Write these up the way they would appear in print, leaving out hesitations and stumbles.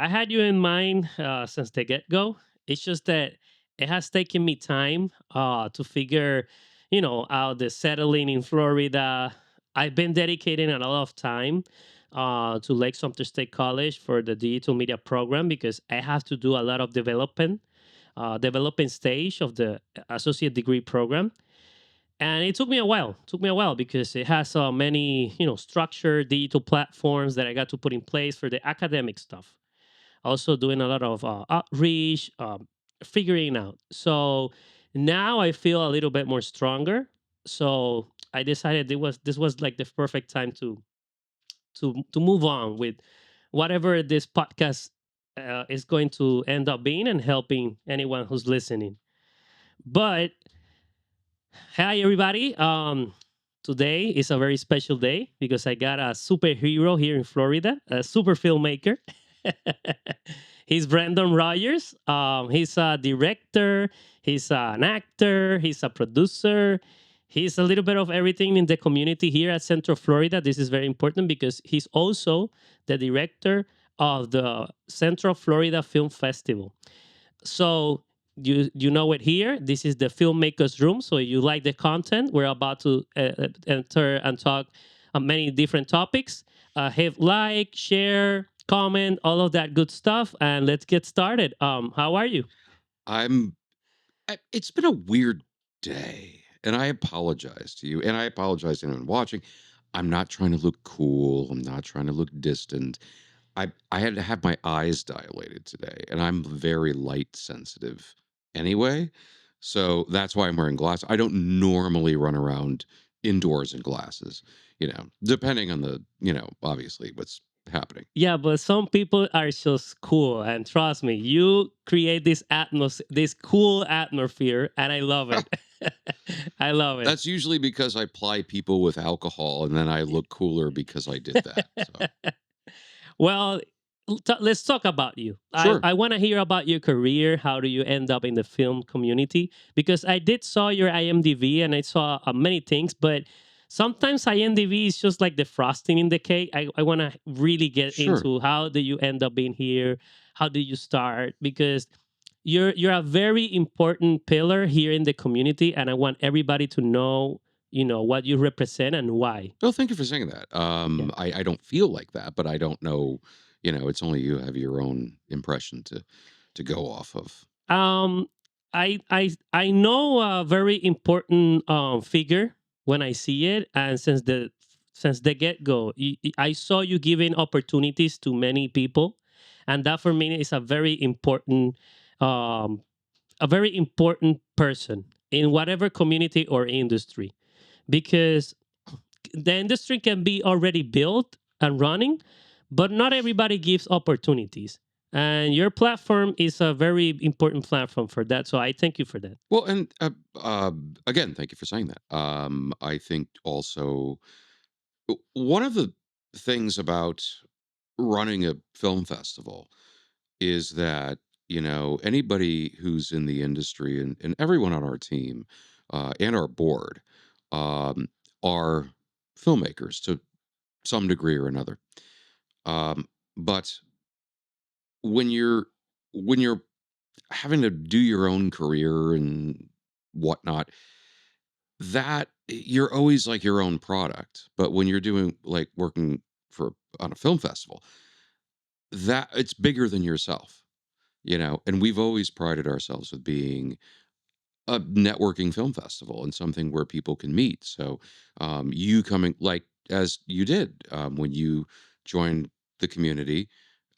I had you in mind since the get go. It's just that it has taken me time to figure, out the settling in Florida. I've been dedicating a lot of time to Lake Sumter State College for the digital media program because I have to do a lot of developing stage of the associate degree program. And it took me a while. Took me a while because it has many, structured digital platforms that I got to put in place for the academic stuff. Also doing a lot of outreach, figuring out. So now I feel a little bit more stronger. So I decided this was like the perfect time to move on with whatever this podcast is going to end up being and helping anyone who's listening. But hi everybody. Today is a very special day because I got a superhero here in Florida, a super filmmaker. He's Brendon Rogers. He's a director, he's an actor, he's a producer. He's a little bit of everything in the community here at Central Florida. This is very important because he's also the director of the Central Florida Film Festival. So you know it here. This is the Filmmakers Room. So if you like the content, we're about to enter and talk on many different topics. Hit like, share, comment, all of that good stuff, and let's get started. How are you? I'm it's been a weird day, and I apologize to you, and I apologize to anyone watching. I'm not trying to look cool. I'm not trying to look distant. I had to have my eyes dilated today, and I'm very light sensitive anyway. So that's why I'm wearing glasses. I don't normally run around indoors in glasses, depending on obviously what's happening. Yeah, but some people are just cool, and trust me, you create this cool atmosphere, and I love it. I love it. That's usually because I ply people with alcohol, and then I look cooler because I did that, so Well, let's talk about you. I, sure. I want to hear about your career. How do you end up in the film community? Because I did saw your IMDb and I saw many things, but sometimes IMDb is just like the frosting in the cake. I want to really get Sure. into how do you end up being here? How do you start? Because you're a very important pillar here in the community, and I want everybody to know, what you represent and why. Well, thank you for saying that. Yeah. I don't feel like that, but I don't know, it's only you have your own impression to go off of. Um, I know a very important figure when I see it, and since the get go, I saw you giving opportunities to many people, and that for me is um, a very important person in whatever community or industry, because the industry can be already built and running, but not everybody gives opportunities. And your platform is a very important platform for that. So I thank you for that. Well, and again, thank you for saying that. I think also one of the things about running a film festival is that anybody who's in the industry and everyone on our team and our board um, are filmmakers to some degree or another. But when you're having to do your own career and whatnot, that you're always like your own product. But when you're doing like working for on a film festival, that it's bigger than yourself, and we've always prided ourselves with being a networking film festival and something where people can meet. So, you coming like as you did when you joined the community,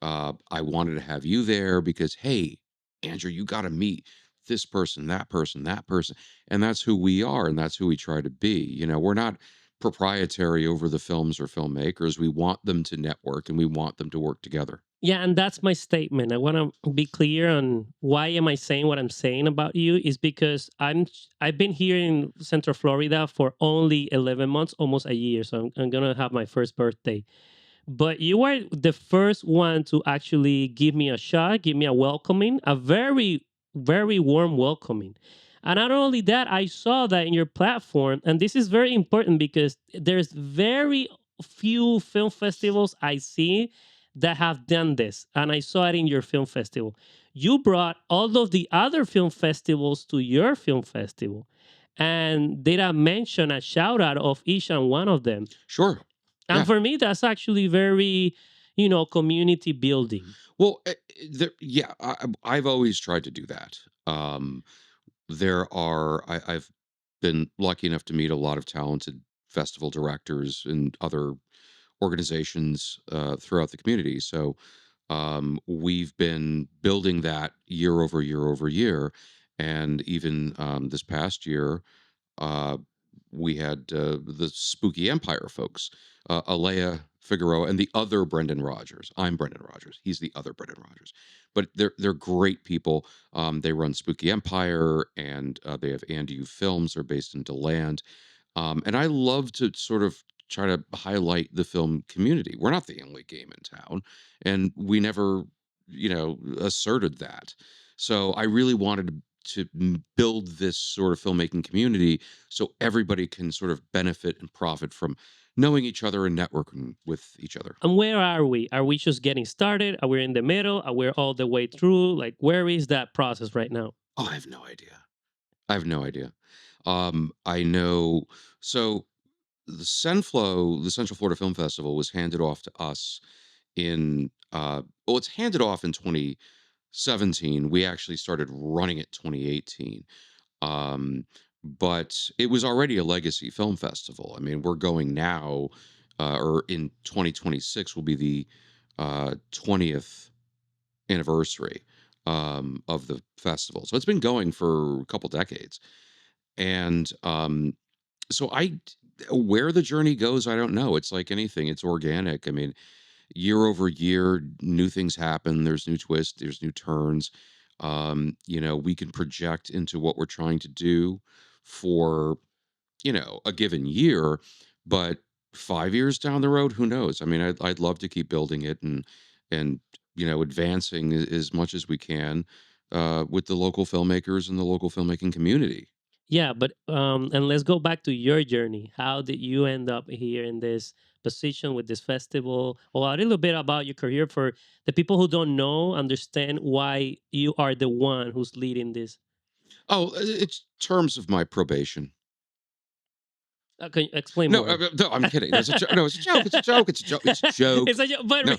I wanted to have you there because, hey, Andrew, you got to meet this person, that person, that person, and that's who we are, and that's who we try to be. We're not proprietary over the films or filmmakers. We want them to network and we want them to work together. Yeah, and that's my statement. I want to be clear on why am I saying what I'm saying about you is because I've been here in Central Florida for only 11 months, almost a year. So I'm going to have my first birthday. But you are the first one to actually give me a shot, give me a welcoming, a very, very warm welcoming. And not only that, I saw that in your platform, and this is very important because there's very few film festivals I see that have done this, and I saw it in your film festival. You brought all of the other film festivals to your film festival and did a mention, a shout out of each and one of them. Sure. And Yeah. for me, that's actually very, community building. Well, yeah, I've always tried to do that. I've been lucky enough to meet a lot of talented festival directors and other organizations throughout the community. So we've been building that year over year over year, and even this past year, uh, we had the Spooky Empire folks, Alea Figueroa, and the other Brendan Rogers. I'm Brendan Rogers. He's the other Brendan Rogers. But they're great people. They run Spooky Empire, and they have And You Films. They're based in Deland, and I love to sort of try to highlight the film community. We're not the only game in town, and we never, asserted that. So I really wanted to build this sort of filmmaking community so everybody can sort of benefit and profit from knowing each other and networking with each other. And where are we? Are we just getting started? Are we in the middle? Are we all the way through? Like, where is that process right now? Oh, I have no idea. I have no idea. I know. So the Central Florida Film Festival, was handed off to us in well, it's handed off in 2017. We actually started running it 2018. Um, but it was already a legacy film festival. I mean, we're going now, or in 2026 will be the 20th anniversary of the festival. So it's been going for a couple decades. And so where the journey goes, I don't know. It's like anything, it's organic. I mean, year over year, new things happen. There's new twists, there's new turns. We can project into what we're trying to do for, a given year, but 5 years down the road, who knows? I mean, I'd love to keep building it and advancing as much as we can with the local filmmakers and the local filmmaking community. Yeah, but and let's go back to your journey. How did you end up here in this position with this festival? Or a little bit about your career for the people who don't know, understand why you are the one who's leading this. Oh, it's terms of my probation. Can you explain No, more? no, I'm kidding. No, it's a joke. It's a joke. It's a joke. It's a joke. It's a but No,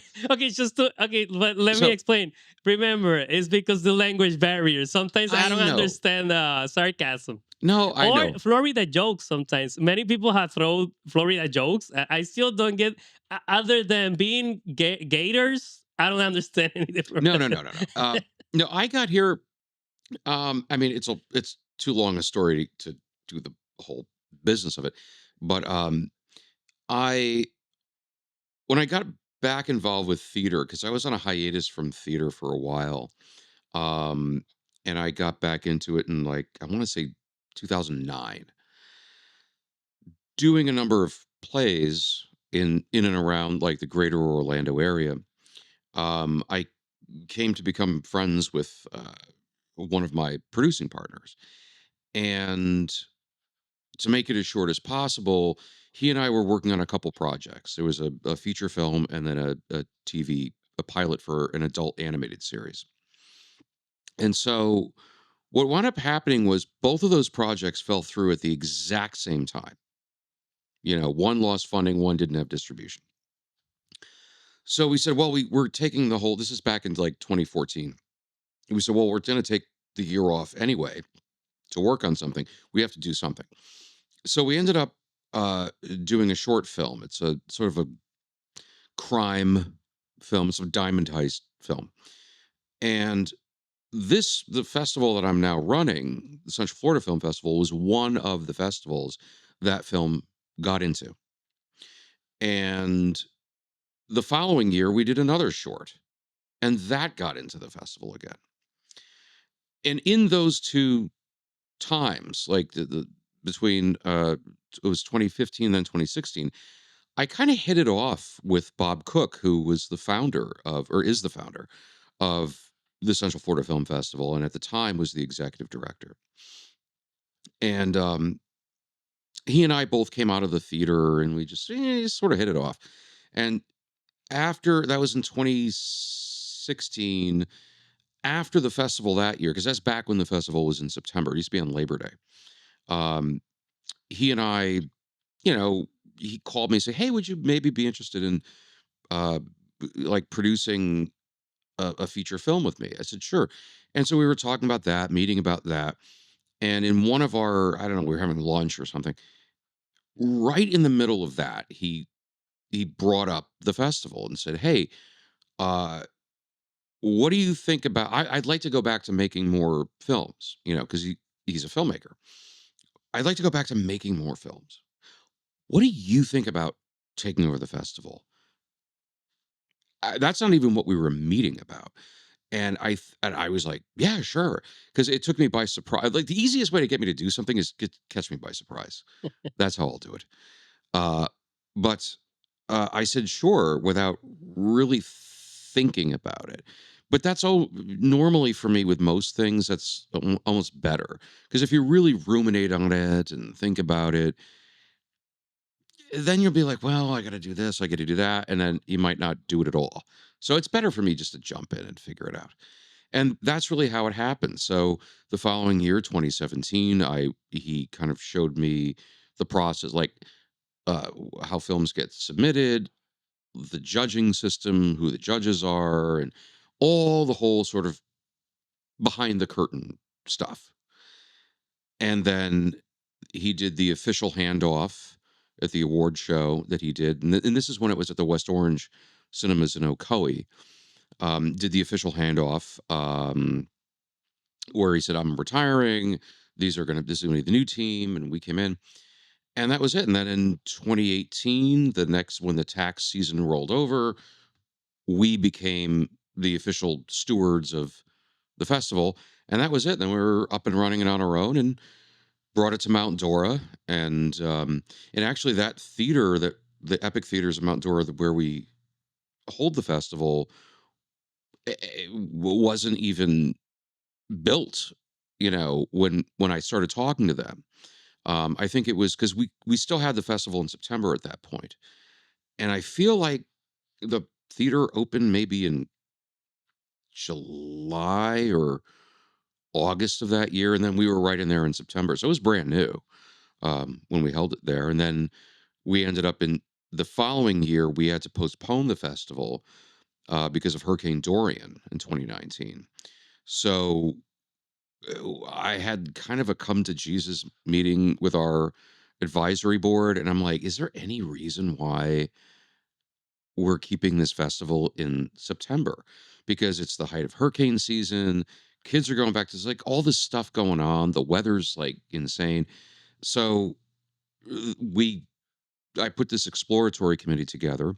okay, but let me so explain. Remember, it's because the language barrier. Sometimes I I don't know. understand sarcasm No, I or know. Florida jokes. Sometimes many people have thrown Florida jokes. I still don't get. Other than being gators, I don't understand any different. No, no, no, no, no. No, I got here. I mean, it's too long a story to do the whole business of it, but I when I got back involved with theater, because I was on a hiatus from theater for a while, um, and I got back into it in, like, I want to say 2009, doing a number of plays in and around like the greater Orlando area. I came to become friends with one of my producing partners, and to make it as short as possible, he and I were working on a couple projects. There was a feature film and then a TV, a pilot for an adult animated series. And so what wound up happening was both of those projects fell through at the exact same time. One lost funding, one didn't have distribution. So we said, well, we're taking the whole, this is back in like 2014. We said, well, we're going to take the year off anyway to work on something. We have to do something. So we ended up doing a short film. It's a sort of a crime film, it's a diamond heist film. And the festival that I'm now running, the Central Florida Film Festival, was one of the festivals that film got into. And the following year, we did another short, and that got into the festival again. And in those two times, like the between it was 2015 then 2016, I kind of hit it off with Bob Cook, who was the founder of, or is the founder of, the Central Florida Film Festival, and at the time was the executive director. And he and I both came out of the theater, and we just sort of hit it off. And After that was in 2016, after the festival that year, because that's back when the festival was in September. It used to be on Labor Day. Um, he and I, you know, he called me and said, "Hey, would you maybe be interested in uh, like producing a feature film with me?" I said, "Sure." And so we were talking about that, meeting about that. And in one of our, I don't know, we were having lunch or something. Right in the middle of that, he brought up the festival and said, "Hey, uh, what do you think about? I'd like to go back to making more films, because he's a filmmaker. I'd like to go back to making more films. What do you think about taking over the festival?" That's not even what we were meeting about. And I was like, "Yeah, sure," because it took me by surprise. Like the easiest way to get me to do something is catch me by surprise. That's how I'll do it. Uh, but I said sure without really thinking about it. But that's all normally for me with most things. That's almost better because if you really ruminate on it and think about it, then you'll be like, well, I got to do this, I got to do that, and then you might not do it at all. So it's better for me just to jump in and figure it out. And that's really how it happened. So the following year, 2017, I he kind of showed me the process, like uh, how films get submitted, the judging system, who the judges are, and all the whole sort of behind the curtain stuff. And then he did the official handoff at the award show that he did. And this is when it was at the West Orange Cinemas in Ocoee. Did the official handoff where he said, "I'm retiring. This is going to be the new team." And we came in. And that was it. And then in 2018, when the tax season rolled over, we became the official stewards of the festival, and that was it. Then we were up and running and on our own, and brought it to Mount Dora, and actually that theater, that the Epic Theaters of Mount Dora, where we hold the festival, wasn't even built. When I started talking to them, I think it was because we still had the festival in September at that point, and I feel like the theater opened maybe in July or August of that year, and then we were right in there in September. So it was brand new when we held it there. And then we ended up in the following year, we had to postpone the festival because of Hurricane Dorian in 2019. So I had kind of a come to Jesus meeting with our advisory board, and I'm like, is there any reason why we're keeping this festival in September? Because it's the height of hurricane season. Kids are going back to, it's like all this stuff going on. The weather's like insane. So we I put this exploratory committee together,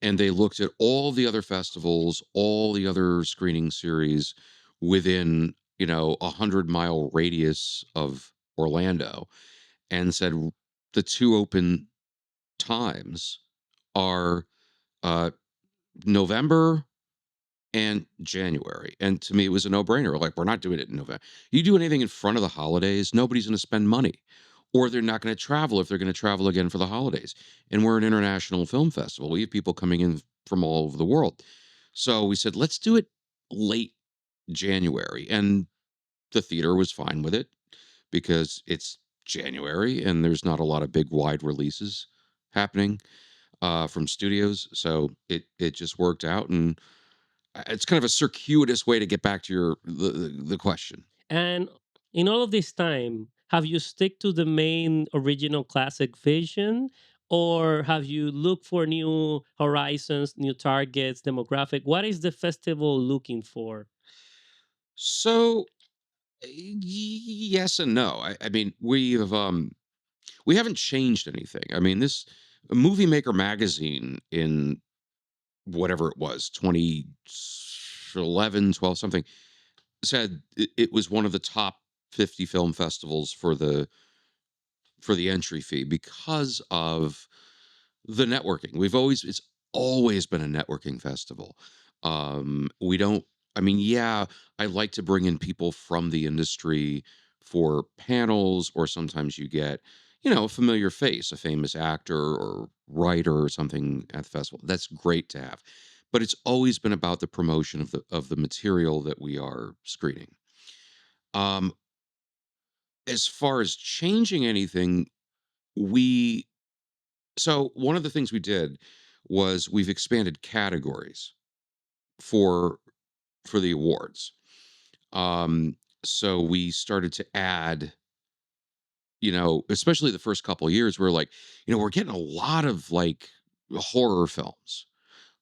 and they looked at all the other festivals, all the other screening series within, 100-mile radius of Orlando, and said the two open times are uh, November and January. And to me, it was a no-brainer. Like, we're not doing it in November. You do anything in front of the holidays, nobody's going to spend money, or they're not going to travel if they're going to travel again for the holidays. And we're an international film festival. We have people coming in from all over the world. So we said, let's do it late January. And the theater was fine with it because it's January and there's not a lot of big wide releases happening from studios. So it just worked out, and it's kind of a circuitous way to get back to the question. And in all of this time, have you stick to the main original classic vision, or have you looked for new horizons, new targets, demographic? What is the festival looking for? So yes and no. I mean, we haven't changed anything. I mean, this Movie Maker magazine in whatever it was, 2011, 12, something, said it was one of the top 50 film festivals for the entry fee because of the networking. It's always been a networking festival. We don't, I mean, yeah, I like to bring in people from the industry for panels, or sometimes you get, a familiar face, a famous actor or writer or something at the festival. That's great to have. But it's always been about the promotion of the material that we are screening. Um, as far as changing anything, we so one of the things we did was we've expanded categories for the awards. Um, so we started to add, especially the first couple of years, we're like, we're getting a lot of like horror films.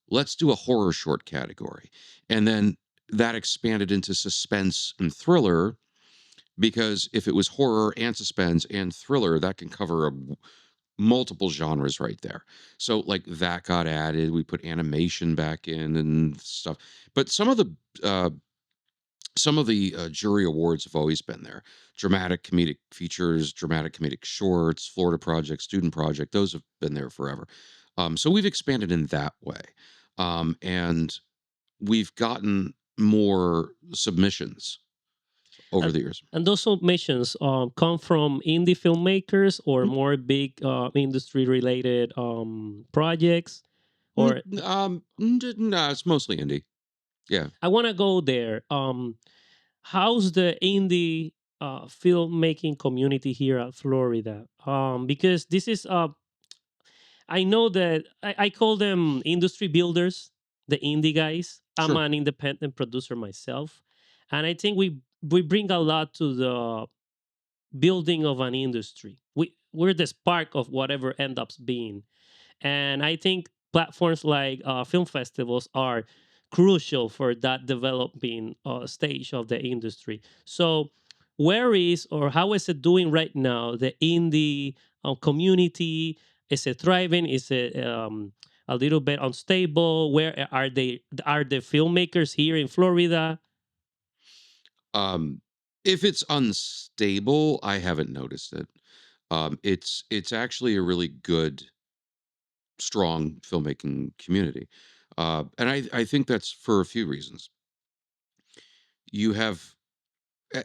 Let's do a horror short category. And then that expanded into suspense and thriller, because if it was horror and suspense and thriller, that can cover multiple genres right there. So like that got added. We put animation back in and stuff. But some of the jury awards have always been there. Dramatic comedic features, dramatic comedic shorts, Florida Project, Student Project, those have been there forever. So we've expanded in that way. And we've gotten more submissions over And the years. and those submissions come from indie filmmakers or more big industry related projects. Or No, it's mostly indie. Yeah, I want to go there. How's the indie filmmaking community here at Florida? Because this is I know that I call them industry builders, the indie guys. I'm sure. an independent producer myself, and I think we bring a lot to the building of an industry. We're the spark of whatever end up being. And I think platforms like film festivals are crucial for that developing stage of the industry. So, where is or how is it doing right now? The indie community, is it thriving? Is it a little bit unstable? Where are they? Are the filmmakers here in Florida? Um, if it's unstable, I haven't noticed it. It's actually a really good, strong filmmaking community, and I think that's for a few reasons. You have,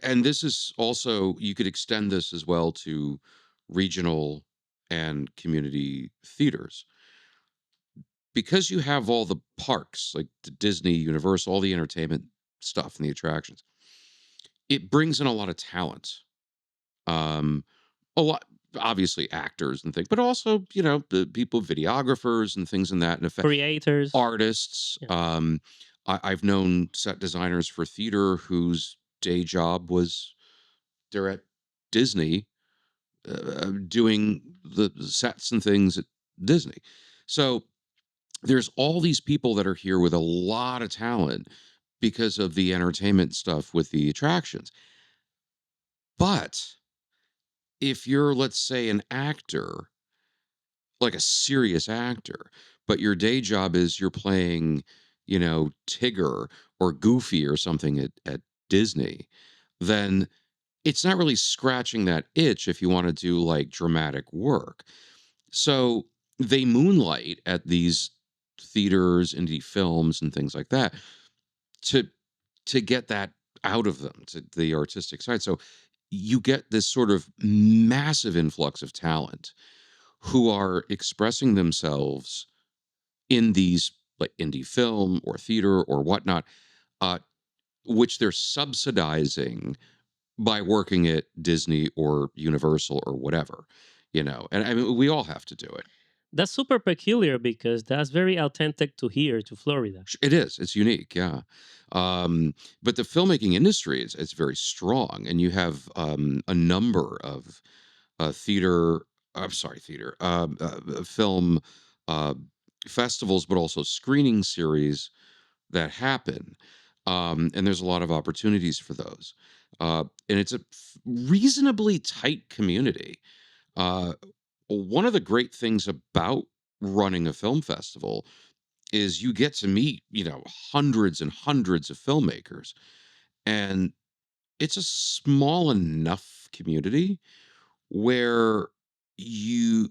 and this is also, you could extend this as well to regional and community theaters, because you have all the parks like the Disney, Universal, all the entertainment stuff and the attractions. It brings in a lot of talent. Um, a lot, obviously actors and things, but also the people, videographers and things in that, and effect Creators? artists. Yeah. I've known set designers for theater whose day job was they're at Disney, doing the sets and things at Disney. So there's all these people that are here with a lot of talent because of the entertainment stuff with the attractions. But if you're, let's say, an actor, like a serious actor, but your day job is you're playing, Tigger or Goofy or something at Disney, then it's not really scratching that itch if you want to do like dramatic work. So they moonlight at these theaters, indie films, and things like that to get that out of them, to the artistic side. So you get this sort of massive influx of talent who are expressing themselves in these like indie film or theater or whatnot, uh, which they're subsidizing by working at Disney or Universal or whatever, And I mean, we all have to do it. That's super peculiar because that's very authentic to here to Florida. It is. It's unique, yeah. But the filmmaking industry is very strong, and you have a number of theater. I'm sorry, theater, film uh, festivals, but also screening series that happen. And there's a lot of opportunities for those. And it's a reasonably tight community. Uh, One of the great things about running a film festival is you get to meet, hundreds and hundreds of filmmakers. And it's a small enough community where you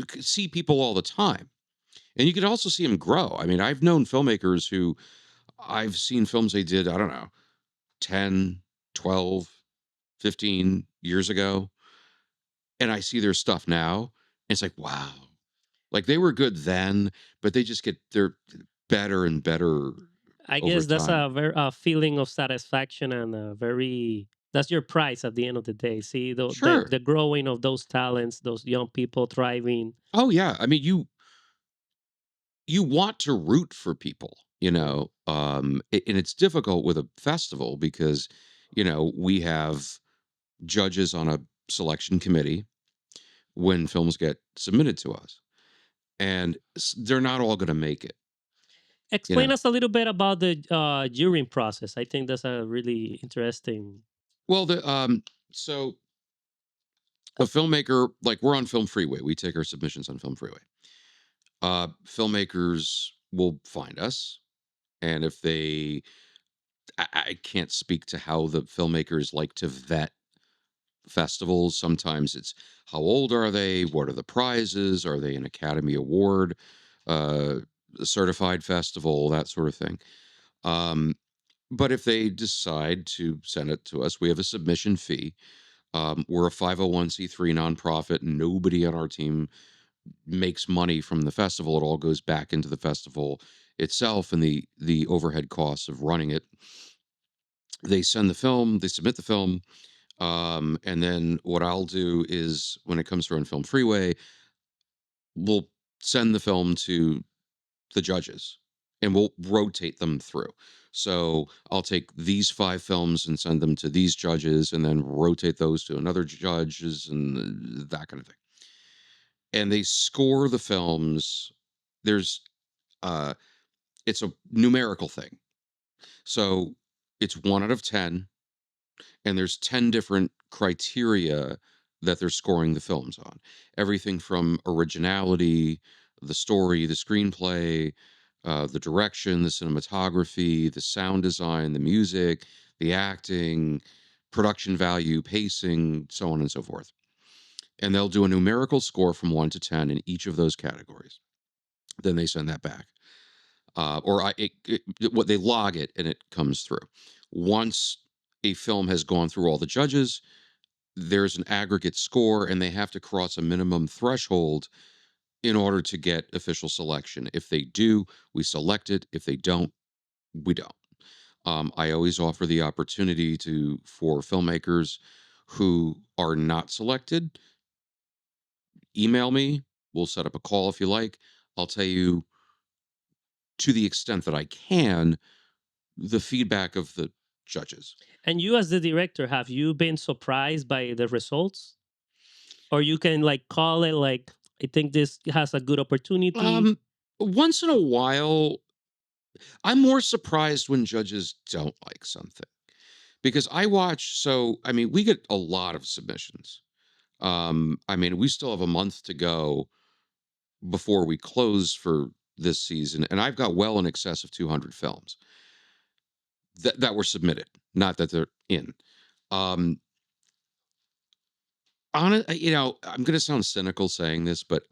could see people all the time. And you could also see them grow. I mean, I've known filmmakers who I've seen films they did, I don't know, 10, 12, 15 years ago. and I see their stuff now, and it's like, wow. Like, they were good then, but they're better and better I over guess that's time. a very feeling of satisfaction and a very that's your prize at the end of the day. See Sure. the growing of those talents, those young people thriving. Oh, yeah. I mean, you want to root for people, and it's difficult with a festival because, we have judges on a selection committee when films get submitted to us, and they're not all going to make it. You Explain know, us a little bit about the juring process. I think that's a really interesting. well, so a filmmaker, like, we're on Film Freeway. We take our submissions on Film Freeway. Filmmakers will find us, and if I can't speak to how the filmmakers like to vet festivals. Sometimes it's how old are they? What are the prizes? Are they an Academy Award uh, certified festival? That sort of thing. Um, but if they decide to send it to us, we have a submission fee. We're a 501(c)(3) nonprofit. Nobody on our team makes money from the festival. It all goes back into the festival itself and the overhead costs of running it. They send the film, they submit the film, and then what I'll do is when it comes through on Film Freeway, we'll send the film to the judges and we'll rotate them through. So I'll take these 5 films and send them to these judges and then rotate those to another judges and that kind of thing. And they score the films. There's uh it's a numerical thing. So it's 1 out of 10, and there's 10 different criteria that they're scoring the films on. Everything from originality, the story, the screenplay, the direction, the cinematography, the sound design, the music, the acting, production value, pacing, so on and so forth. And they'll do a numerical score from 1 to 10 in each of those categories. Then they send that back. Or what they log it and it comes through. Once a film has gone through all the judges, there's an aggregate score, and they have to cross a minimum threshold in order to get official selection. If they do, we select it. If they don't, we don't. I always offer the opportunity for filmmakers who are not selected, email me. We'll set up a call if you like. I'll tell you to the extent that I can the feedback of the judges. And you, as the director, have you been surprised by the results, or you can like call it like I think this has a good opportunity? Um, Once in a while, I'm more surprised when judges don't like something because I mean, we get a lot of submissions. I mean, we still have a month to go before we close for this season, and I've got well in excess of 200 films that were submitted, not that they're in. Um, I'm going to sound cynical saying this, but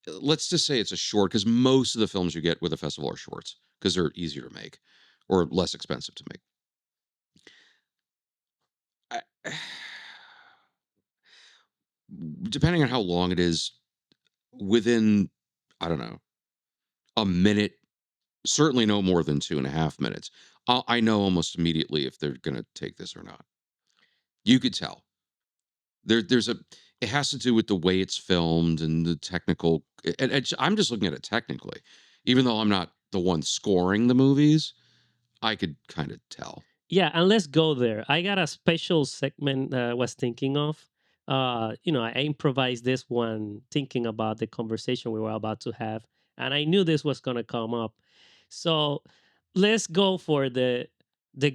let's just say it's a short because most of the films you get with a festival are shorts because they're easier to make or less expensive to make. I, depending on how long it is, within, I don't know, a minute, certainly no more than 2.5 minutes, I know almost immediately if they're going to take this or not. You could tell. There's a, it has to do with the way it's filmed and the technical, and I'm just looking at it technically. Even though I'm not the one scoring the movies, I could kind of tell. Yeah, and let's go there. I got a special segment I was thinking of. I improvised this one thinking about the conversation we were about to have, and I knew this was gonna come up. So let's go for the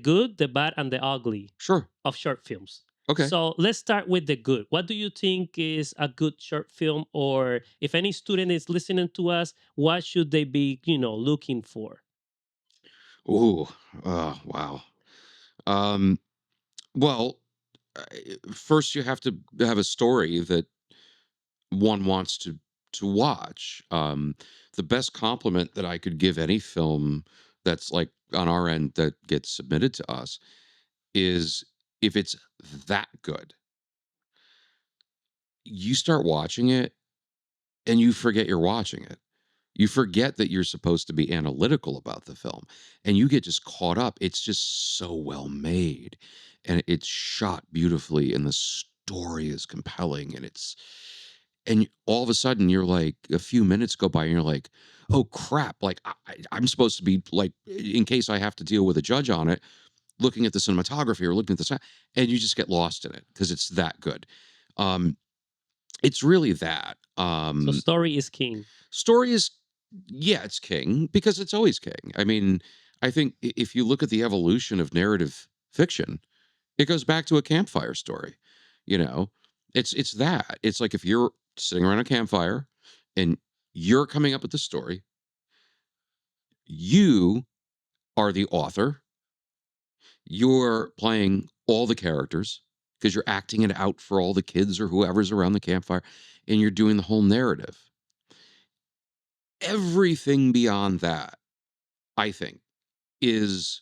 good, the bad, and the ugly Sure. of short films. Okay. So let's start with the good. What do you think is a good short film, or if any student is listening to us, what should they be, looking for? Ooh. Oh, wow. Um, well, first you have to have a story that one wants to watch. The best compliment that I could give any film that's like on our end that gets submitted to us is if it's that good. you start watching it and you forget you're watching it. You forget that you're supposed to be analytical about the film, and you get just caught up. It's just so well made, and it's shot beautifully, and the story is compelling, and all of a sudden, you're like a few minutes go by, and you're like, "Oh, crap." Like, I'm supposed to be, like, in case I have to deal with a judge on it, looking at the cinematography or looking at the sound, and you just get lost in it because it's that good. Um, it's really that. So story is king. Story is, yeah, it's king because it's always king. I mean, I think if you look at the evolution of narrative fiction, it goes back to a campfire story. You know, it's that. It's like if you're sitting around a campfire and you're coming up with the story, you are the author, you're playing all the characters because you're acting it out for all the kids or whoever's around the campfire, and you're doing the whole narrative. Everything beyond that, I think, is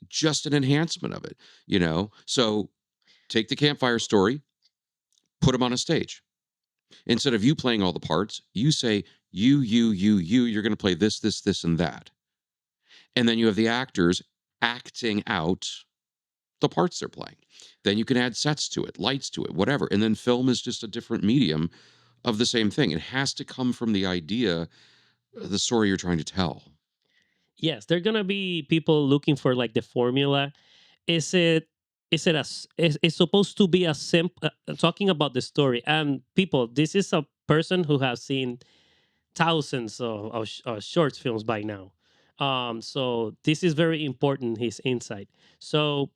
just an enhancement of it, you know? So take the campfire story, put them on a stage. Instead of you playing all the parts, you say, you're going to play this, this, this, and that. And then you have the actors acting out the parts they're playing. Then you can add sets to it, lights to it, whatever. And then film is just a different medium of the same thing. It has to come from the idea, the story you're trying to tell. Yes, there are gonna be people looking for like the formula. Is it is it as is it's supposed to be a simple talking about the story and people? This is a person who has seen thousands of short films by now. So this is very important. His insight. So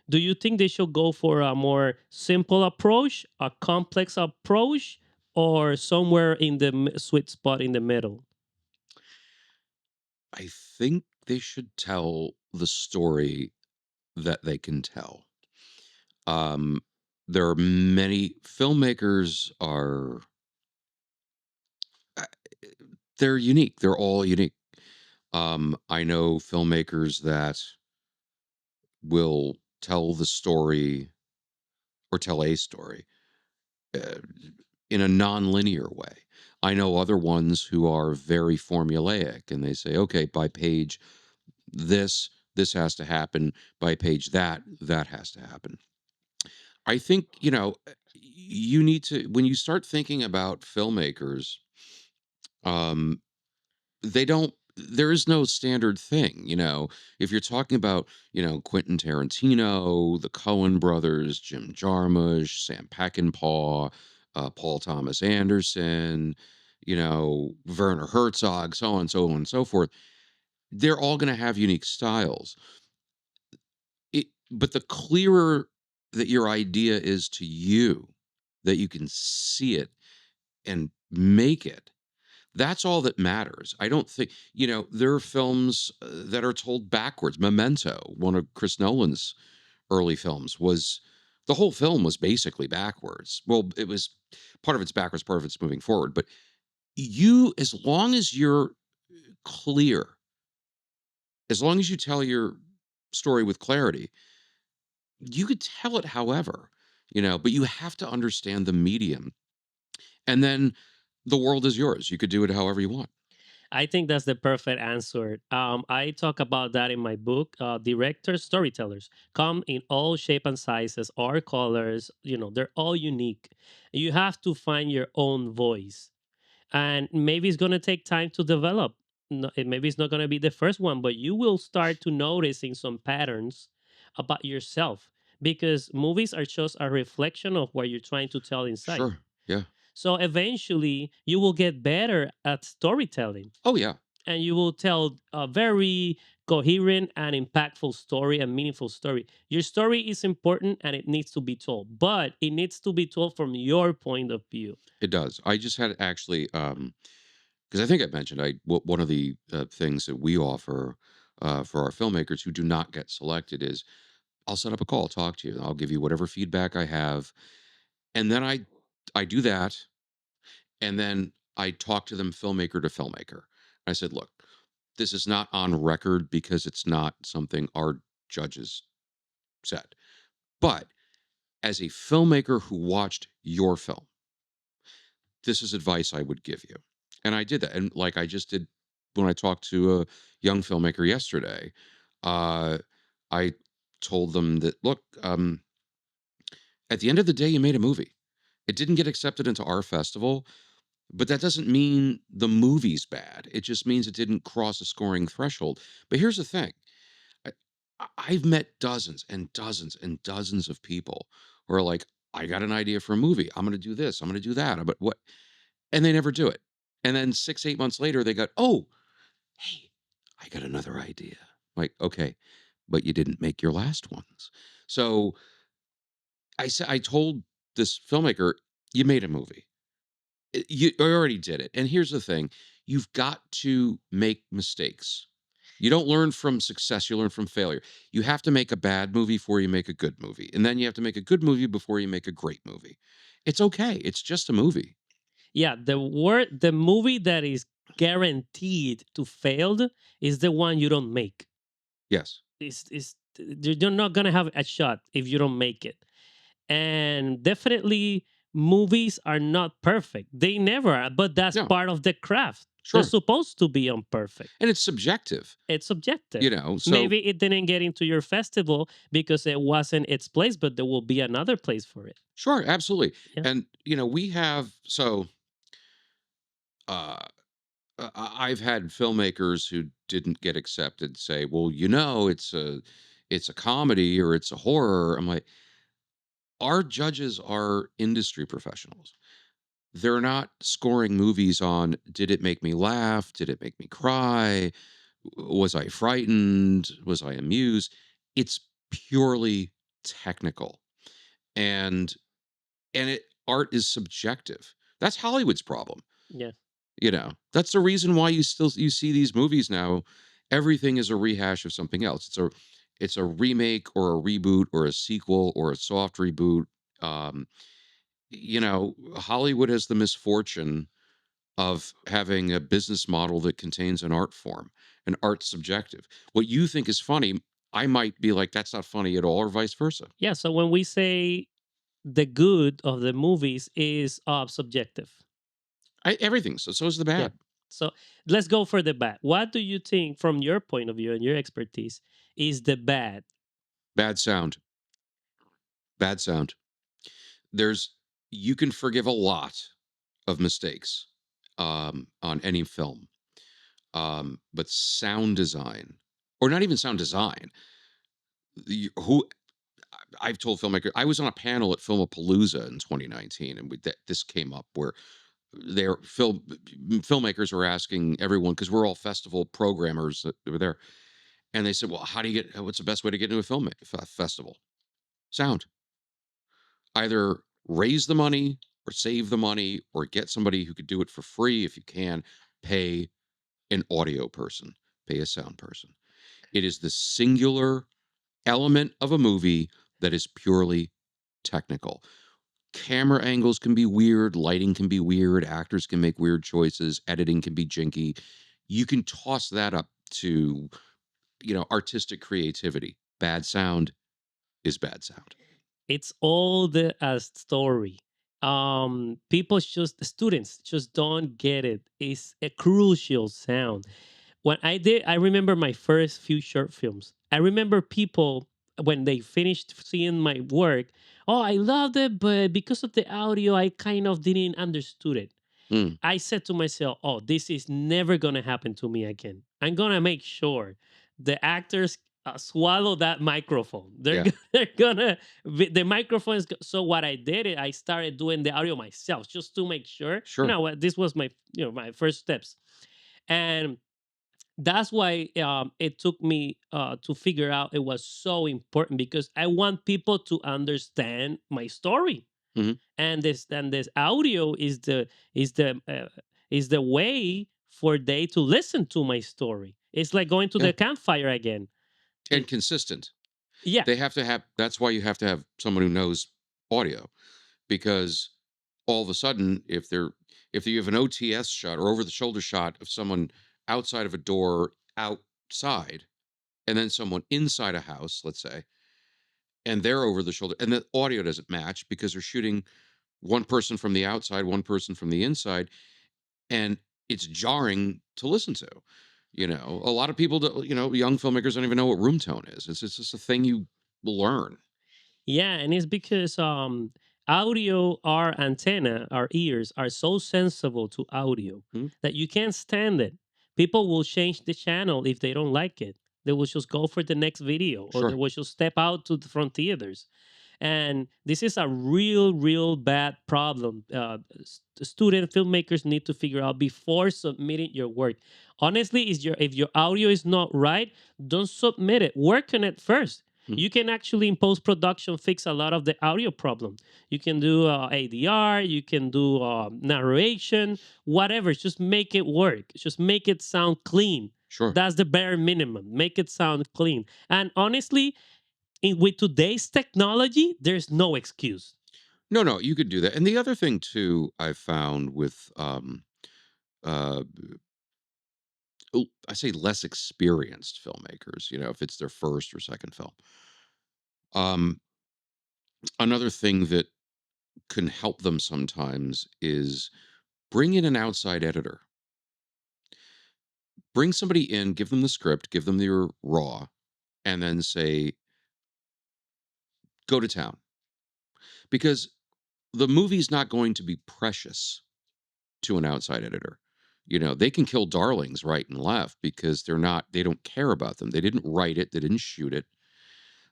do you think they should go for a more simple approach, a complex approach, or somewhere in the sweet spot in the middle? I think they should tell the story that they can tell. Um, there are many filmmakers are uh, they're unique. They're all unique. I know filmmakers that will tell the story or tell a story uh, in a non-linear way. I know other ones who are very formulaic and they say, okay, by page this has to happen. By page that has to happen. I think, you need to, when you start thinking about filmmakers, um, they don't, there is no standard thing, if you're talking about, Quentin Tarantino, the Coen brothers, Jim Jarmusch, Sam Peckinpah, Paul Thomas Anderson, Werner Herzog, so on, so on and so forth, they're all going to have unique styles. But the clearer that your idea is to you, that you can see it and make it, that's all that matters. I don't think, there are films that are told backwards. Memento, one of Chris Nolan's early films, was the whole film was basically backwards. Well, it was part of it's backwards, part of it's moving forward. But as long as you're clear, as long as you tell your story with clarity, you could tell it however, but you have to understand the medium. And then the world is yours. You could do it however you want. I think that's the perfect answer. I talk about that in my book. Directors, storytellers come in all shape and sizes, or colors. They're all unique. You have to find your own voice, and maybe it's gonna take time to develop. No, maybe it's not gonna be the first one, but you will start to noticing some patterns about yourself because movies are just a reflection of what you're trying to tell inside. Sure. Yeah. So eventually, you will get better at storytelling Oh, yeah. and you will tell a very coherent and impactful story and meaningful story. Your story is important and it needs to be told, but it needs to be told from your point of view. It does. I just had actually, because I think I mentioned one of the things that we offer for our filmmakers who do not get selected is I'll set up a call, talk to you, I'll give you whatever feedback I have, and then I do that, and then I talk to them filmmaker to filmmaker. I said, look, this is not on record because it's not something our judges said, but As a filmmaker who watched your film, this is advice I would give you. And I did that. And like I just did when I talked to a young filmmaker yesterday, uh, I told them that, look, at the end of the day, you made a movie. It didn't get accepted into our festival, but that doesn't mean the movie's bad. It just means it didn't cross a scoring threshold. But here's the thing. I, I've met dozens and dozens and dozens of people who are like, I got an idea for a movie. I'm going to do this. I'm going to do that. But what? And they never do it. And then 6, 8 months later, they got, oh, hey, I got another idea. Like, okay, but you didn't make your last ones. So I told this filmmaker, you made a movie. You already did it. And here's the thing, you've got to make mistakes. You don't learn from success, you learn from failure. You have to make a bad movie before you make a good movie. And then you have to make a good movie before you make a great movie. It's okay. It's just a movie. Yeah, the movie that is guaranteed to failed is the one you don't make. Yes. Is you're not gonna have a shot if you don't make it. And definitely movies are not perfect. They never are, but that's No, part of the craft. They're sure. supposed to be imperfect. And it's subjective, It's subjective. so Maybe it didn't get into your festival because it wasn't its place, but there will be another place for it. sure, absolutely. Yeah. And we have uh I've had filmmakers who didn't get accepted say, "Well, it's a comedy or it's a horror." I'm like, our judges are industry professionals. They're not scoring movies on, did it make me laugh? Did it make me cry? Was I frightened? Was I amused? It's purely technical. And art is subjective. That's Hollywood's problem. Yeah. That's the reason why you see these movies now. Everything is a rehash of something else. It's a remake or a reboot or a sequel or a soft reboot. Um, Hollywood has the misfortune of having a business model that contains an art form, and art's subjective. What you think is funny, I might be like, that's not funny at all, or vice versa. Yeah. So when we say the good of the movies is subjective. Everything. So is the Yeah. bad. So let's go for the bad. What do you think, from your point of view and your expertise, is the bad? Bad sound. Bad sound. There's You can forgive a lot of mistakes on any film, but sound design, or not even sound design. Who I've told filmmakers, I was on a panel at Filmapalooza in 2019, and this came up where their filmmakers were asking everyone, because we're all festival programmers that were there, and they said, "Well, how do you get? What's the best way to get into a festival? Sound. Either raise the money or save the money or get somebody who could do it for free if you can. Pay an audio person, pay a sound person. It is the singular element of a movie that is purely technical. Camera angles can be weird, lighting can be weird, actors can make weird choices, editing can be jinky. You can toss that up to, artistic creativity. Bad sound is bad sound. It's all the story. People just students just don't get it. It's a crucial sound. When I remember my first few short films. I remember people when they finished seeing my work. Oh, I loved it, but because of the audio, I kind of didn't understood it. Mm, I said to myself, "Oh, this is never gonna happen to me again. I'm gonna make sure the actors swallow that microphone. yeah, They're gonna the microphone is." So what I did, I started doing the audio myself just to make sure. sure. This was my my first steps, and that's why it took me to figure out it was so important because I want people to understand my story, Mhm. and this audio is the is the way for they to listen to my story. It's like going to Yeah, the campfire again. and It, consistent. yeah, That's why you have to have someone who knows audio, because all of a sudden, if you have an OTS shot or over the shoulder shot of someone outside of a door outside, and then someone inside a house, let's say, and they're over the shoulder, and the audio doesn't match because they're shooting one person from the outside, one person from the inside, and it's jarring to listen to. A lot of people, young filmmakers don't even know what room tone is. It's just a thing you learn. Yeah, and it's because audio, our antenna, our ears are so sensible to audio Hmm? that you can't stand it. People will change the channel if they don't like it. They will just go for the next video, or they Sure. will just step out to the front theaters. And this is a real bad problem. Student filmmakers need to figure out before submitting your work. Honestly, is your if your audio is not right, don't submit it. Work on it first. Hmm. You can actually in post production fix a lot of the audio problem. You can do ADR, you can do narration, whatever. Just make it work. Just make it sound clean. Sure. That's the bare minimum. Make it sound clean. And honestly, with today's technology, there's no excuse. No, no, you could do that. And the other thing too, I found with uh I say less experienced filmmakers, if it's their first or second film. Um, Another thing that can help them sometimes is bring in an outside editor. Bring somebody in, give them the script, give them your raw, and then say, go to town. Because the movie's not going to be precious to an outside editor. They can kill darlings right and left because they don't care about them. They didn't write it, they didn't shoot it.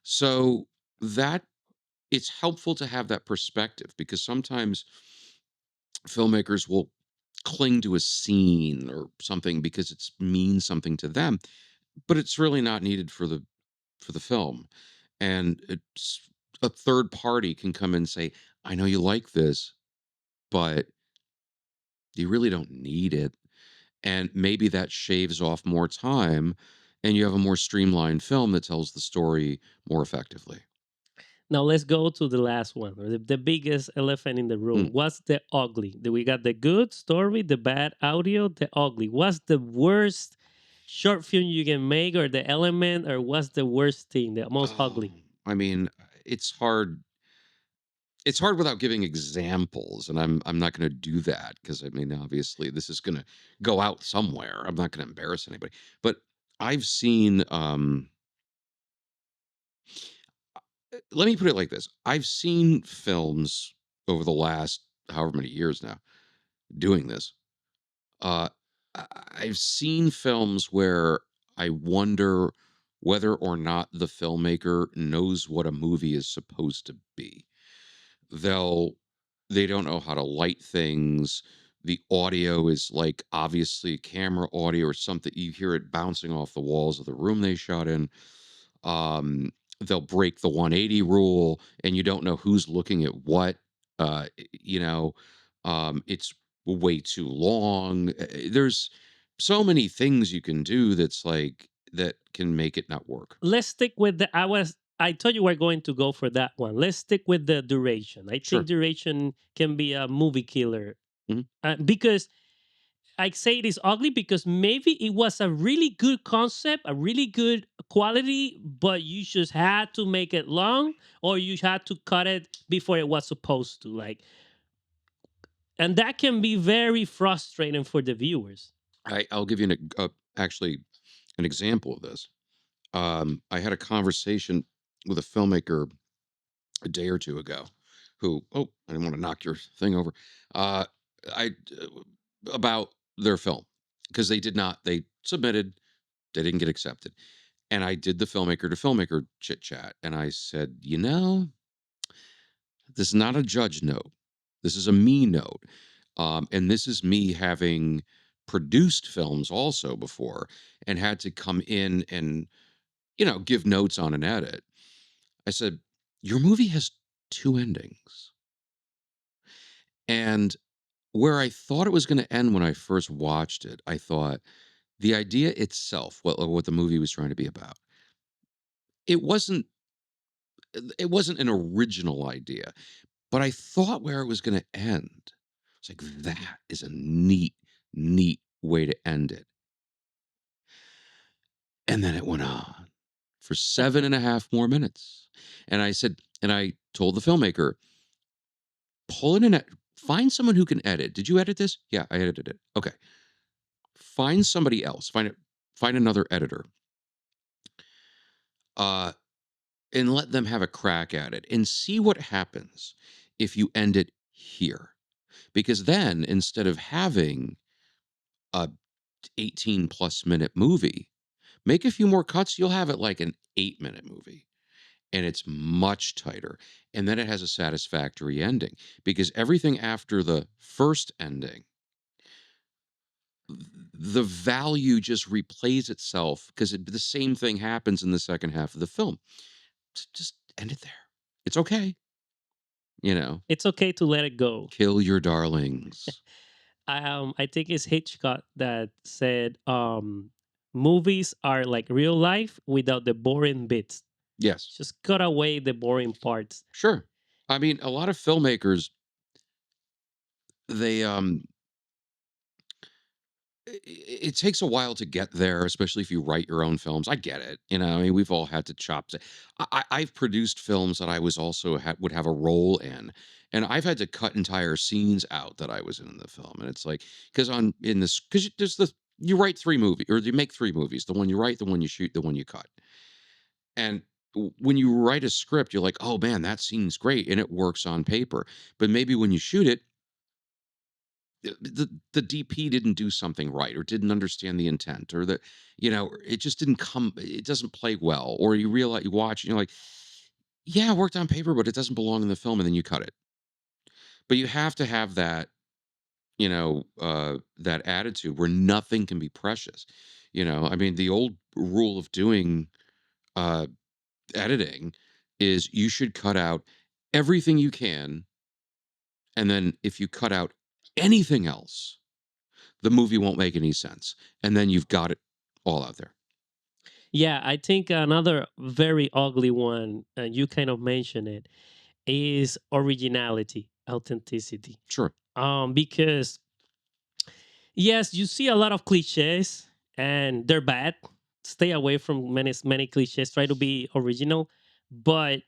So that it's helpful to have that perspective because sometimes filmmakers will cling to a scene or something because it means something to them, but it's really not needed for the film. And it's a third party can come and say, I know you like this, but you really don't need it. And maybe that shaves off more time and you have a more streamlined film that tells the story more effectively. Now let's go to the last one, or the biggest elephant in the Mm. room. What's the ugly? We got the good story, the bad audio, the ugly. What's the worst short film you can make, or the element, or what's the worst thing, the most Oh, ugly? I mean, it's hard. It's hard without giving examples, and I'm not going to do that because I mean, obviously, this is going to go out somewhere. I'm not going to embarrass anybody, but I've seen. Let me put it like this: I've seen films over the last however many years now doing this. Uh, I've seen films where I wonder whether or not the filmmaker knows what a movie is supposed to be. They'll they don't know how to light things. The audio is like obviously camera audio or something. You hear it bouncing off the walls of the room they shot in. They'll break the 180 rule, and you don't know who's looking at what. Uh, you know, it's way too long. There's so many things you can do that can make it not work. Let's stick with the. I told you we're going to go for that one. Let's stick with the duration. I think Sure. duration can be a movie killer, Mhm. because I say it is ugly because maybe it was a really good concept, a really good quality, but you just had to make it long, or you had to cut it before it was supposed to. And that can be very frustrating for the viewers. I'll give you actually an example of this. I had a conversation with a filmmaker a day or two ago who, oh, I didn't want to knock your thing over. Uh, I about their film because they submitted, they didn't get accepted. And I did the filmmaker to filmmaker chit chat. And I said, this is not a judge note. This is a me note. And this is me having produced films also before and had to come in and, give notes on an edit. I said, your movie has two endings. And where I thought it was going to end when I first watched it, I thought the idea itself, what the movie was trying to be about, it wasn't it wasn't an original idea, but I thought where it was going to end. It's like that is a neat way to end it. And then it went on for 7.5 more minutes. And I said, and I told the filmmaker, pull in find someone who can edit. Did you edit this? Yeah, I edited it. Okay. Find somebody else. Find another editor. Uh, and let them have a crack at it and see what happens if you end it here. Because then instead of having a 18 plus minute movie, make a few more cuts, you'll have it like an 8-minute movie. And it's much tighter. And then it has a satisfactory ending because everything after the first ending, the value just replays itself because the same thing happens in the second half of the film. Just end it there. It's okay. You know, It's okay to let it go. kill your darlings. I think it's Hitchcock that said movies are like real life without the boring bits. Yes, Just cut away the boring parts. sure. I mean, a lot of filmmakers, they it takes a while to get there, especially if you write your own films. I get it. You know, I mean, we've all had to chop. I've produced films that I was also would have a role in, and I've had to cut entire scenes out that I was in the film. And it's like because on in this because there's the you write 3 movies or you make 3 movies: the one you write, the one you shoot, the one you cut. And when you write a script, you're like, oh man, that scene's great, and it works on paper. But maybe when you shoot it, the DP didn't do something right or didn't understand the intent or the it just didn't come it doesn't play well or you realize you watch and you're like yeah it worked on paper but it doesn't belong in the film and then you cut it but you have to have that that attitude where nothing can be precious. I mean the old rule of doing uh editing is you should cut out everything you can, and then if you cut out anything else the movie won't make any sense. And then you've got it all out there. Yeah, I think another very ugly one, and you kind of mentioned it, is originality, authenticity. Sure. Because yes, you see a lot of cliches, and they're bad. Stay away from many cliches. Try to be original, but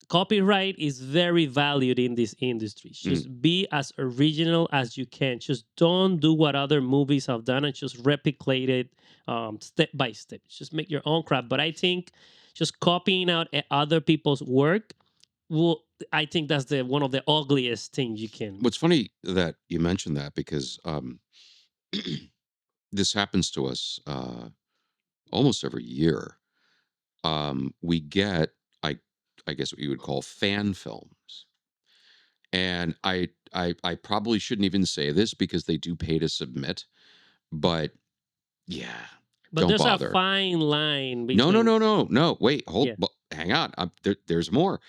copyright is very valued in this industry. Mm. Just be as original as you can. Just don't do what other movies have done and just replicate it step by step. Just make your own craft. But I think just copying out other people's work will. I think that's the one of the ugliest things you can. What's funny that you mentioned that because this happens to us almost every year. We get, I guess, what you would call fan films, and I probably shouldn't even say this because they do pay to submit, but yeah, But don't there's a bother. fine line No, no, between no, no, no. Wait, hold. yeah, Hang on. There's more.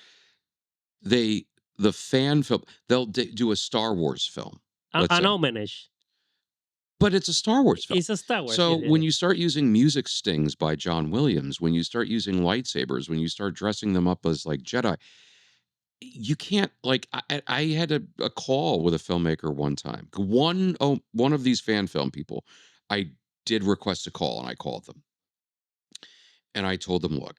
They the fan film. They'll do a Star Wars film. Let's an say. homage. But it's a Star Wars film. It's a Star Wars. So Yeah, when yeah. you start using music stings by John Williams, when you start using lightsabers, when you start dressing them up as like Jedi, you can't like I had a call with a filmmaker one time. One of these fan film people, I did request a call and I called them. And I told them, look,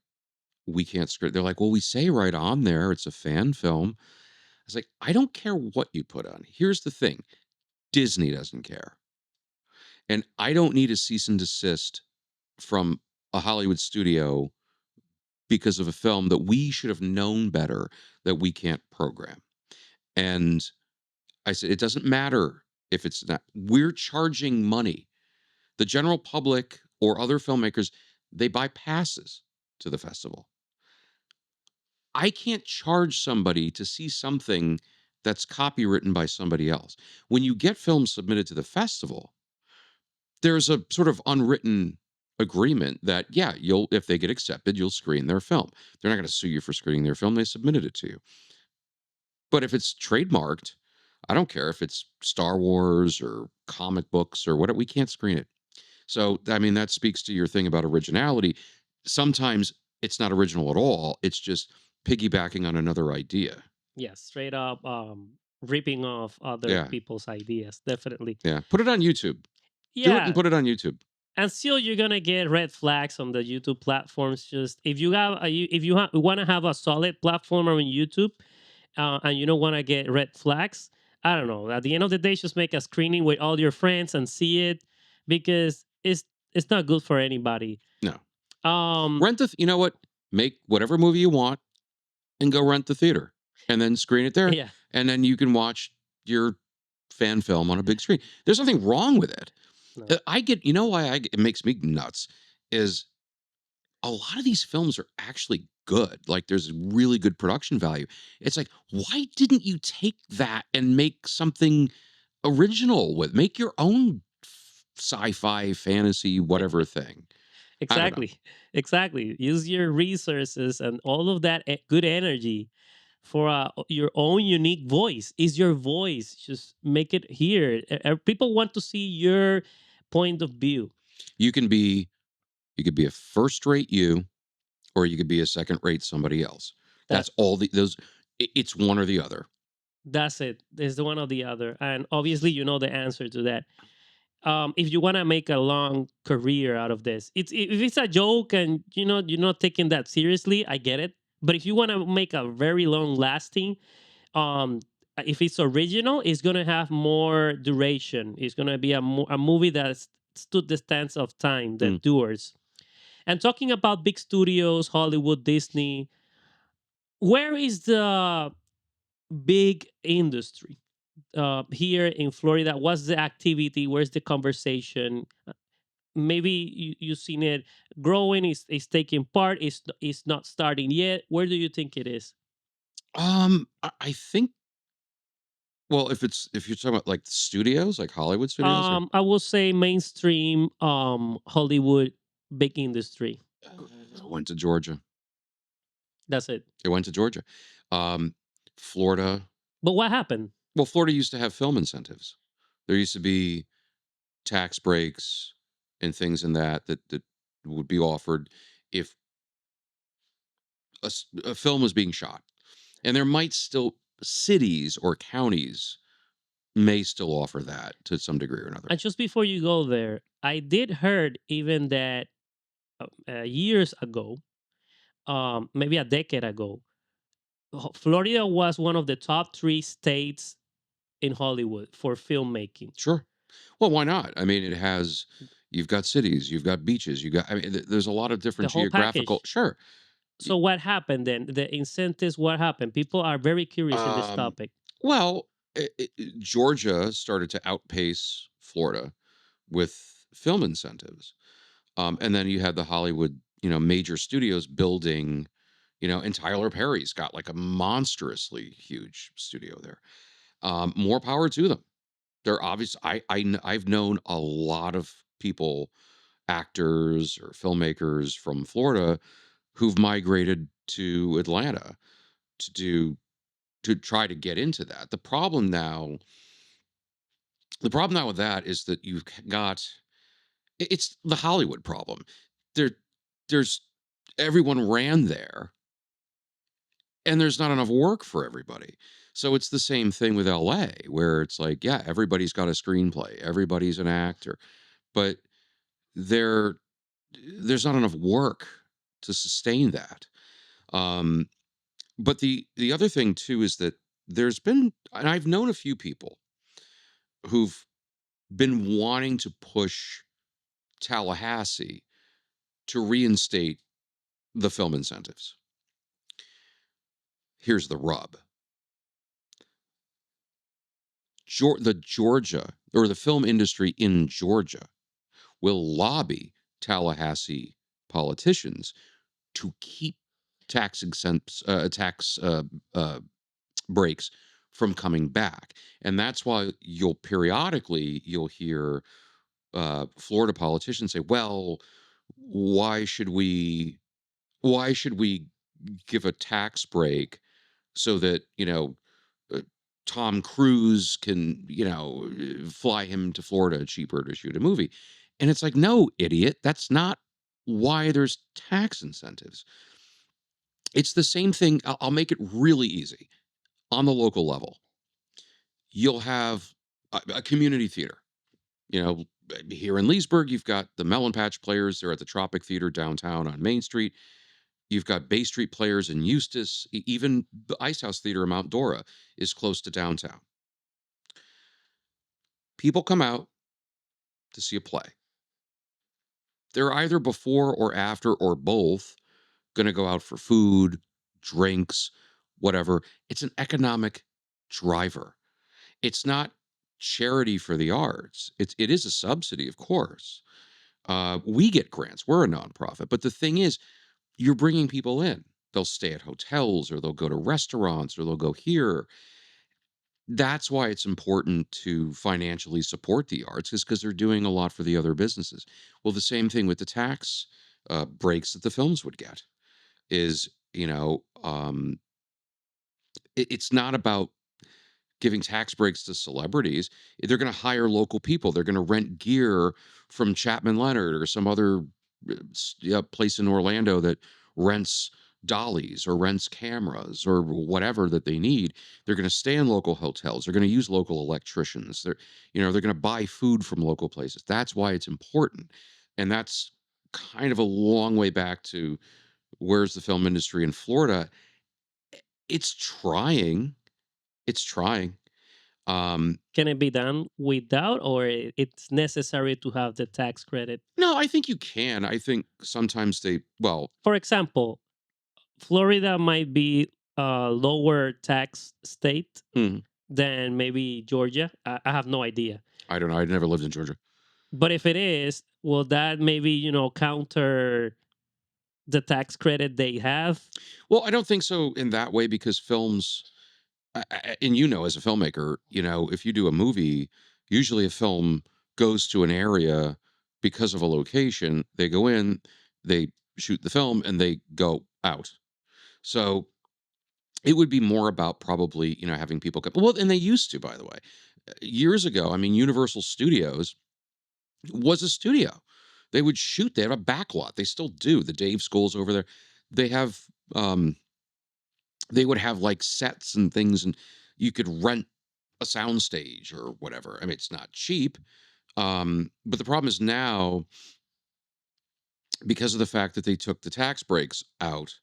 we can't script. They're like, well, we say right on there it's a fan film. I was like, I don't care what you put on. Here's the thing. Disney doesn't care. And I don't need a cease and desist from a Hollywood studio because of a film that we should have known better that we can't program. And I said, it doesn't matter if it's not, we're charging money. The general public or other filmmakers, they buy passes to the festival. I can't charge somebody to see something that's copywritten by somebody else. When you get films submitted to the festival, there's a sort of unwritten agreement that yeah, you'll if they get accepted, you'll screen their film. They're not going to sue you for screening their film. They submitted it to you. But if it's trademarked, I don't care if it's Star Wars or comic books or whatever, we can't screen it. So, I mean, that speaks to your thing about originality. Sometimes it's not original at all. It's just piggybacking on another idea. Yeah, straight up ripping off other Yeah. people's ideas. Definitely. Yeah. Put it on YouTube. Do it and Yeah, put it on YouTube. and still you're gonna get red flags on the YouTube platforms. Just if you have if you want to have a solid platform on YouTube, and you don't want to get red flags, I don't know. At the end of the day, just make a screening with all your friends and see it, because it's not good for anybody. No. Um, Rent the you know what? Make whatever movie you want and go rent the theater and then screen it there, yeah, and then you can watch your fan film on a big screen. There's nothing wrong with it. no, I get you know why it makes me nuts is a lot of these films are actually good. Like there's really good production value. It's like, why didn't you take that and make something original with make your own sci-fi fantasy whatever thing? I don't know. exactly, exactly. Use your resources and all of that good energy for your own unique voice. Is your voice? Just make it here. People want to see your point of view. You can be you could be a first rate you or you could be a second rate somebody else. That That's all the those it's one or the other. that's it. There's the one or the other, and obviously you know the answer to that. If you want to make a long career out of this, if it's a joke and you're not taking that seriously, I get it. But if you want to make a very long lasting, um, if it's original, it's gonna have more duration. It's gonna be a movie that's stood the test of time, that Mm. endures. And talking about big studios, Hollywood, Disney, where is the big industry here in Florida? What's the activity? Where's the conversation? Maybe you've seen it growing, is taking part, is not starting yet. Where do you think it is? I think well, if you're talking about like the studios, like Hollywood studios or I will say mainstream Hollywood, big industry. went to Georgia. That's it. It went to Georgia. Um, Florida. But what happened? Well, Florida used to have film incentives. There used to be tax breaks and things in that would be offered if a film was being shot. And there might still cities or counties may still offer that to some degree or another. And just before you go there, I did heard even that years ago, maybe a decade ago, Florida was one of the top three states in Hollywood for filmmaking. Sure. Well, why not? I mean, it has you've got cities, you've got beaches, you got I mean, there's a lot of The different whole geographical package. sure. Y- So what happened then? The incentives, what happened? People are very curious in this Um, topic. well, Georgia started to outpace Florida with film incentives. And then you had the Hollywood, major studios building, and Tyler Perry's got like a monstrously huge studio there. More power to them. They're obvious. I've known a lot of people, actors or filmmakers from Florida who've migrated to Atlanta to do to try to get into that. The problem now with that is that you've got it's the Hollywood problem. There there's everyone ran there and there's not enough work for everybody. So it's the same thing with LA where it's like, yeah, everybody's got a screenplay, everybody's an actor, but there there's not enough work to sustain that. Um, but the other thing too is that there's been and I've known a few people who've been wanting to push Tallahassee to reinstate the film incentives. Here's the rub. The Georgia or the film industry in Georgia will lobby Tallahassee politicians to keep tax breaks from coming back, and that's why you'll hear Florida politicians say, "Well, why should we why should we give a tax break so that uh, Tom Cruise can fly him to Florida cheaper to shoot a movie?" And it's like, no, idiot, that's not why there's tax incentives. It's the same thing. I'll make it really easy on the local level. You'll have a community theater, you know, here in Leesburg, you've got the Melon Patch Players. They're at the Tropic Theater downtown on Main Street. You've got Bay Street Players in Eustis. Even the Ice House Theater in Mount Dora is close to downtown. People come out to see a play. They're either before or after or both going to go out for food, drinks, whatever. It's an economic driver. It's not charity for the arts. It is a subsidy, of course. We get grants. We're a nonprofit. But the thing is, you're bringing people in. They'll stay at hotels or they'll go to restaurants or they'll go here. That's why it's important to financially support the arts, is because they're doing a lot for the other businesses. Well, the same thing with the tax breaks that the films would get is, it's not about giving tax breaks to celebrities. They're going to hire local people. They're going to rent gear from Chapman Leonard or some other yeah, place in Orlando that rents dollies or rents cameras or whatever that they need. They're going to stay in local hotels. They're going to use local electricians. They're going to buy food from local places. That's why it's important. And that's kind of a long way back to where's the film industry in Florida. It's trying. It's trying. Can it be done without, or it's necessary to have the tax credit? No, I think you can. I think sometimes well, For example, Florida might be a lower tax state hmm, than maybe Georgia. I have no idea. I don't know. I never lived in Georgia. But if it is, will that maybe, counter the tax credit they have? Well, I don't think so in that way because films, and as a filmmaker, if you do a movie, usually a film goes to an area because of a location. They go in, they shoot the film, and they go out. So it would be more about probably, having people come. Well, and they used to, by the way, years ago. I mean, Universal Studios was a studio. They would shoot. They have a backlot. They still do. The Dave schools over there. They have they would have like sets and things, and you could rent a sound stage or whatever. I mean, it's not cheap. But the problem is now, because of the fact that they took the tax breaks out,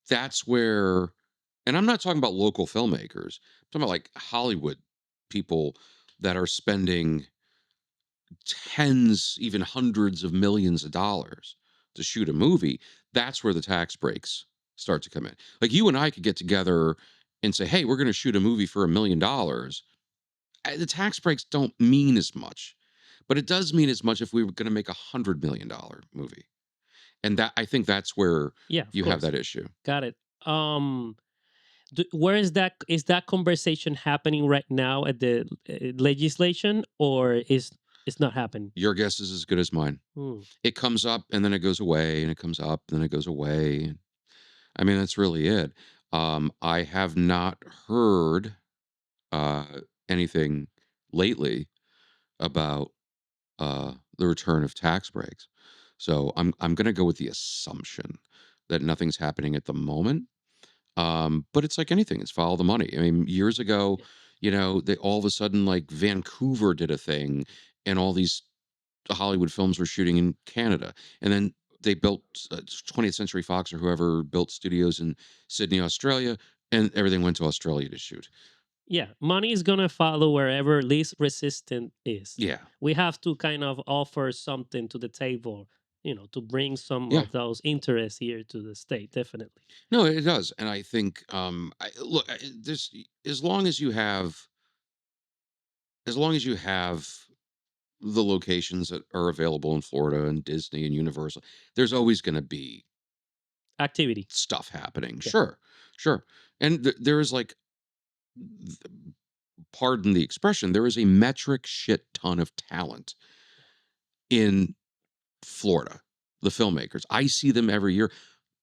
that's where, and I'm not talking about local filmmakers, I'm talking about like Hollywood people that are spending tens, even hundreds of millions of dollars to shoot a movie. That's where the tax breaks start to come in. Like you and I could get together and say, hey, we're going to shoot a movie for $1 million. The tax breaks don't mean as much, but it does mean as much if we were going to make $100 million movie. And that, I think that's where Yeah, of you have course. that issue. Got it. Where is that conversation happening right now at the legislation, or is not happening? Your guess is as good as mine. Hmm. It comes up and then it goes away and it comes up and then it goes away. I mean, that's really it. I have not heard uh, anything lately about the return of tax breaks. So I'm going to go with the assumption that nothing's happening at the moment. But it's like anything; it's follow the money. I mean, years ago, Yeah. they all of a sudden like Vancouver did a thing, and all these Hollywood films were shooting in Canada, and then they built 20th Century Fox or whoever built studios in Sydney, Australia, and everything went to Australia to shoot. Yeah, money is gonna follow wherever least resistant is. Yeah, We have to kind of offer something to the table, to bring some yeah. of those interests here to the state. Definitely. No, it does, and I think look, this as long as you have the locations that are available in Florida and Disney and Universal, there's always going to be Activity. stuff happening. Yeah. Sure, sure, and there is like, th- pardon the expression, there is a metric shit ton of talent in Florida. The filmmakers, I see them every year.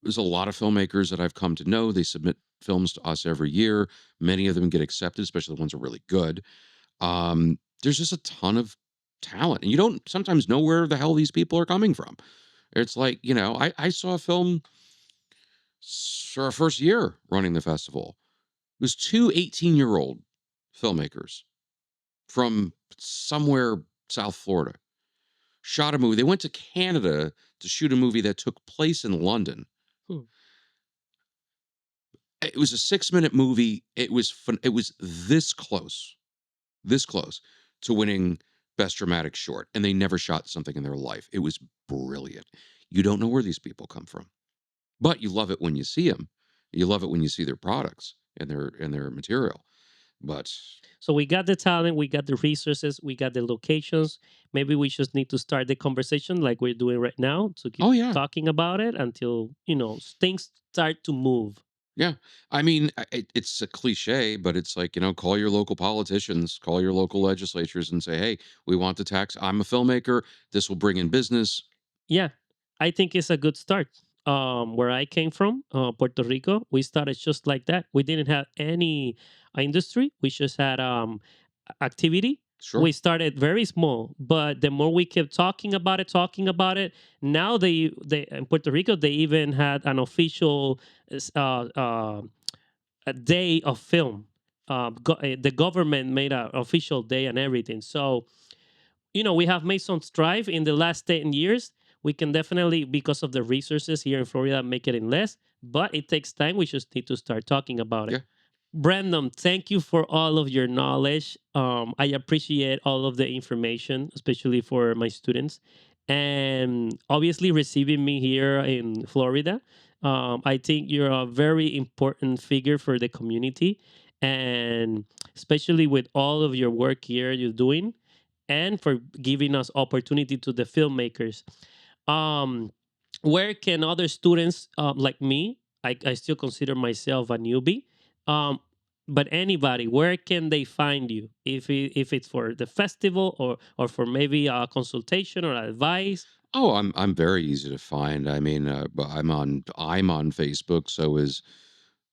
There's a lot of filmmakers that I've come to know. They submit films to us every year. Many of them get accepted, especially the ones that are really good. There's just a ton of talent, and you don't sometimes know where the hell these people are coming from. It's like, I saw a film for our first year running the festival. It was two 18-year-old filmmakers from somewhere South Florida. shot a movie. They went to Canada to shoot a movie that took place in London. Hmm. It was a 6-minute movie. It was this close to winning best dramatic short, and they never shot something in their life. It was brilliant. You don't know where these people come from, but you love it when you see them. You love it when you see their products and their material. But So we got the talent, we got the resources, we got the locations. Maybe we just need to start the conversation like we're doing right now to keep oh yeah, talking about it until, things start to move. yeah. I mean, it's a cliche, but it's like, call your local politicians, call your local legislatures, and say, hey, we want the tax. I'm a filmmaker. This will bring in business. Yeah, I think it's a good start. Where I came from, Puerto Rico, we started just like that. We didn't have any industry. We just had activity. Sure. We started very small, but the more we kept talking about it. Now they in Puerto Rico they even had an official s- uh, uh, a day of film. The government made an official day and everything. So we have made some strive in the last 10 years. We can definitely, because of the resources here in Florida, make it in less, but it takes time. We just need to start talking about it. Yeah. Brandon, thank you for all of your knowledge. I appreciate all of the information, especially for my students. And obviously, receiving me here in Florida. I think you're a very important figure for the community. And especially with all of your work here you're doing, and for giving us opportunity to the filmmakers. Um, where can other students like me? I still consider myself a newbie. Um, but anybody, where can they find you? If it's for the festival or for maybe a consultation or advice. Oh, I'm very easy to find. I mean, but I'm on Facebook. So is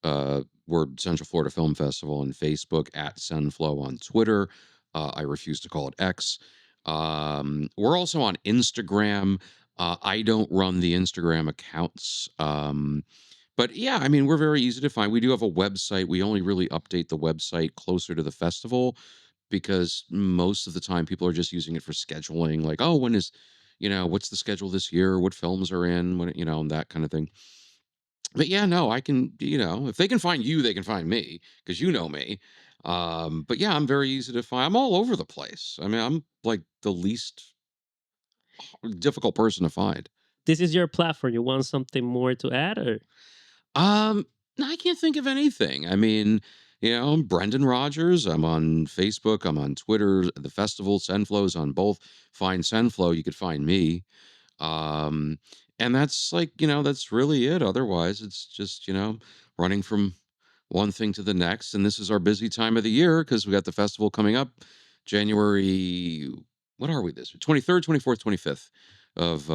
we're Central Florida Film Festival on Facebook, at Sunflow on Twitter. I refuse to call it X. We're also on Instagram. I don't run the Instagram accounts. But yeah, I mean, we're very easy to find. We do have a website. We only really update the website closer to the festival because most of the time people are just using it for scheduling, like, oh, what's the schedule this year? What films are in? And that kind of thing. But yeah, no, I can, if they can find you, they can find me because you know me. But yeah, I'm very easy to find. I'm all over the place. I mean, I'm like the least difficult person to find. This is your platform. You want something more to add, or Um, no, I can't think of anything. I mean, I'm Brendan Rogers. I'm on Facebook. I'm on Twitter. The festival, Senflow's on both. Find Senflow, you could find me. Um, and that's like, that's really it. Otherwise, it's just, running from one thing to the next. And this is our busy time of the year because we got the festival coming up January. What are we this? 23rd, 24th, 25th of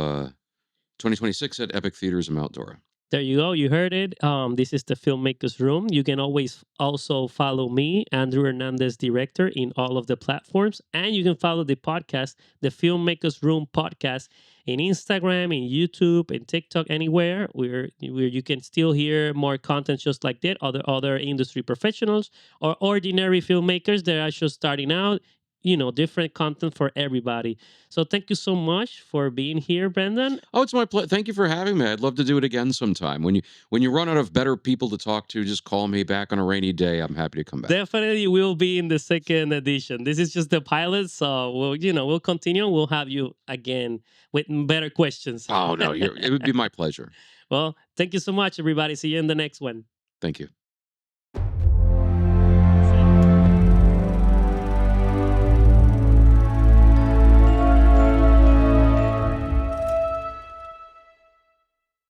2026 at Epic Theaters in Mount Dora. there you go. You heard it. This is the Filmmakers Room. You can always also follow me, Andrew Hernandez, director, in all of the platforms. And you can follow the podcast, the Filmmakers Room podcast, in Instagram, in YouTube, in TikTok, anywhere where you can still hear more content just like that. Other industry professionals or ordinary filmmakers that are just starting out. Different content for everybody. So thank you so much for being here, Brendan. Oh, it's my pleasure. Thank you for having me. I'd love to do it again sometime. When you run out of better people to talk to, just call me back on a rainy day. I'm happy to come back. Definitely will be in the second edition. This is just the pilot, so we'll continue. We'll have you again with better questions. Oh no, it would be my pleasure. Well, thank you so much, everybody. See you in the next one. Thank you.